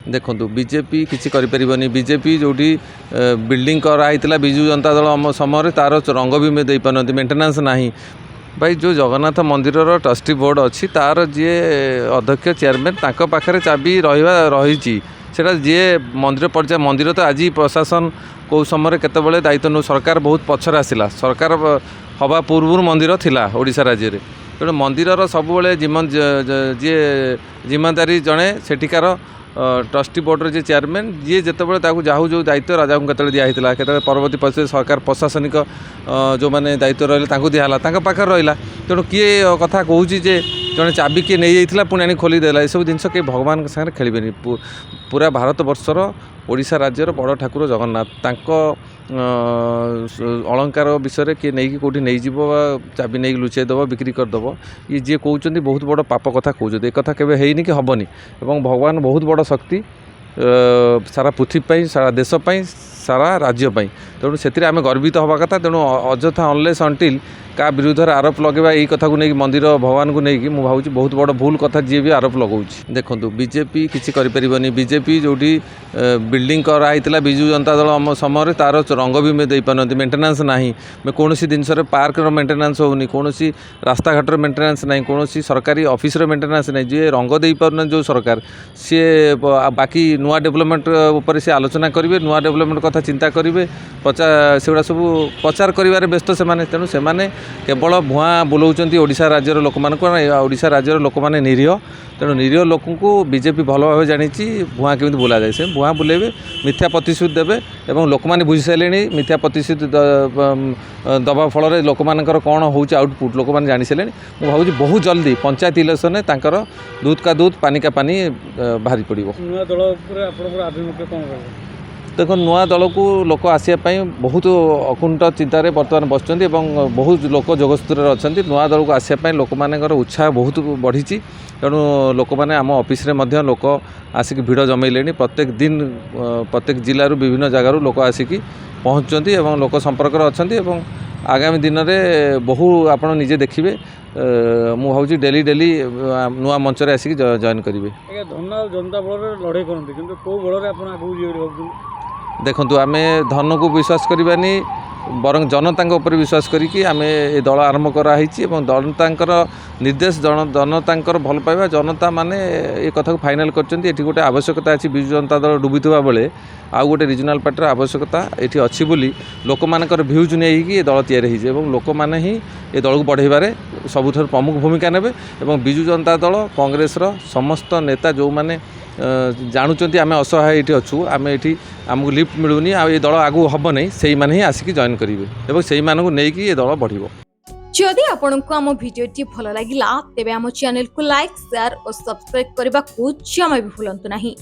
देखो बीजेपी किसी करें बीजेपी जो बिल्डिंग कराइला विजु जनता दल समय तार रंग भी दे पार मेन्टेनान्स ना भाई जो जगन्नाथ मंदिर ट्रस्टी बोर्ड अच्छी तार जी अध्यक्ष चेयरमैन पाखे चाबी रही जी मंदिर पर्याय मंदिर तो आज प्रशासन कौ समय केतबले दायित्व नौ सरकार बहुत पछर आसला सरकार हवा पूर्व मंदिर थिला ओडिशा राज्य में तेणु मंदिर सब जी जिम्मेदारी जड़े सेठिकार ट्रस्टी बोर्डर जी चेयरमैन जी जितेबाला जाऊ जो दायित्व राजा को केतले दिखाई केतले परवर्ती परिस्थिति सरकार प्रशासनिक जो मैंने दायित्व रही दिहला पाखे रहा तेणु किए कथा कहूँ जे जड़े चाबी किए नहीं जाइए पुणी आनी खोलीदेला सब जिन कहीं भगवान सागर खेलें पूरा भारत वर्षर ओडिशा राज्यर बड़ ठाकुर जगन्नाथ अलंकार विषय किए नहीं कौटी नहीं जीव चाबी नहीं लुचेदेव बिक्री करदेव ये जी कहते बहुत बड़ पाप कथा कहते एक कथा केवे हैनी कि हेनी और भगवान बहुत बड़ शक्ति सारा पृथ्वी सारा देशपाई सारा राज्यपाई तेणु से आम गर्वित हवा कथा तेणु अଯଥା अनलेस अंटिल क्या विरुद्ध आरोप लगेगा यही कथा को नहीं मंदिर भगवान को नहीं मुझे भावी बहुत बड़ भूल कथा जी भी आरोप लगाऊँ देखो बीजेपी किसी करें बीजेपी जो बिल्डिंग कराइला विजु जनता दल समय तार रंग भी दे पार मेन्टेनान्स ना कौन जिनस पार्क मेन्टेनान्स होनी कौन रास्ता घाटर मेन्टेनान्स ना कौन सरकारी ऑफिस मेन्टेनान्स ना जी रंग दे पार जो सरकार सी बाकी नुआ डेवलपमेंट उपर सी आलोचना करेंगे नुआ डेवलपमेंट कथा चिंता करेंगे सेगुड़ा सब प्रचार कर व्यस्त से तेणु से केवल भुआ बुलाऊँ ओडिशा राज्यर लोक ओडिशा राज्यर लोक मैंने निरीह तेणु निरीह लोक बीजेपी भल भाव जानी भुआ केमी बुला जाए से भुआ बुलेबे मिथ्या प्रतिश्रुति देवे और लोक मैंने बुझी सारे मिथ्या प्रतिश्रुति दबा फल लोक मानकर कौन हो आउटपुट लोक मैंने जानी सारे मुझे भावी बहुत जल्दी पंचायत इलेक्शन तांकर दूध का दूध पानी का पानी बाहरी पड़ो देखो नुआ दल को लोक आसवाई बहुत अकुंठ चिंतार बर्तमान बसुँच बहुत लोक जोगसूत्र अच्छा नुआ दल को आसवाई लोक मान उत्साह बहुत बढ़ी तेणु लोक मैंने आम ऑफिस लोक आसिक भिड़ जमैले प्रत्येक दिन प्रत्येक जिलूर विभिन्न जगार लोक आसिक पहुँचुंट लोक संपर्क अच्छा आगामी दिन में बहु आप निजे देखिए मु भावी डेली डेली नुआ मंच आसिक जॉइन करेंगे जनता बल लड़े करते कौ बल देखु आम धन को विश्वास करवानी बरं जनता उपर विश्वास करी आम ए दल आरंभ कराई जनता निर्देश जनता भल पाइबा जनता माने ये कथा को फाइनाल कर गोटे आवश्यकता अच्छी विजु जनता दल डुबुवा बेले आउ गोटे रिजनाल पार्टी आवश्यकता ये अच्छी बोली लोक मानकर भ्यूज नहीं दल या लोक मैंने ही ये दल को बढ़ेबारे सबुठ प्रमुख भूमिका नेबे और विजु जनता दल कांग्रेस समस्त नेता जो मैंने जानुंट आम असहाय ये अच्छू आम ये आमको लिफ्ट मिलूनी ये दल आगू हम नहीं से ही आसिक जॉइन करेंगे और से नहीं ये दल बढ़ जदि आपंक आम भिडी भल लगा तेब आम चैनल को लाइक शेयर और सब्सक्राइब करने को जमा भी भूलु नहीं।